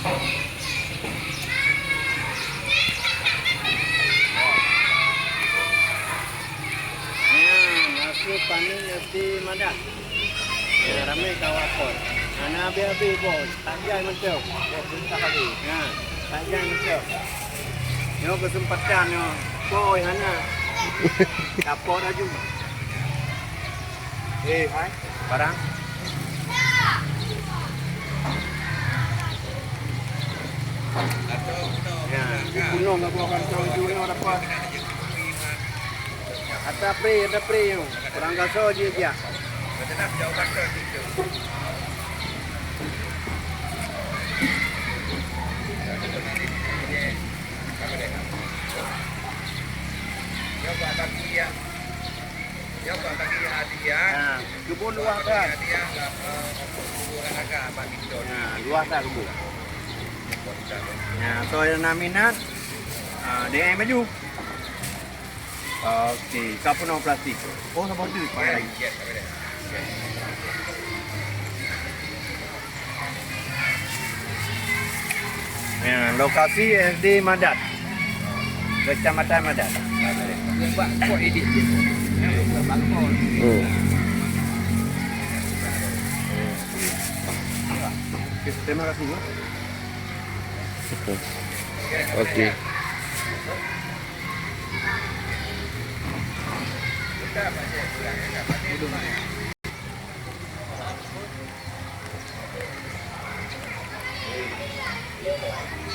Nasi panik nasi madak. Ramai kawapot. Anak habis-habis bos. Tak jai macam. Bos bentar lagi. Tak jai macam. Yo kesempatan yo. Boy hana. Kapot aju. Hai. Barang. Ya, gunung apa kan kau jual orang apa? Ada pre yo. Orang gaso je dia. Betul jauh bakar gitu. Ya buat kaki ya. Ya buat kaki hadiah. Nah, kebun luas kan. Hadiah kurang agak bagi don. Nah, luas tak kebun. Nah, so yang nak minat, DM baju. Okey, siapa nak plastik? Oh, sama tu. Payah lagi. Yes, sampai dah. Ya, lokasi SD Madat. Kecamatan Madat. Buat buat edit je. Bangun. Okay, terima kasih. Okey. Kita baca.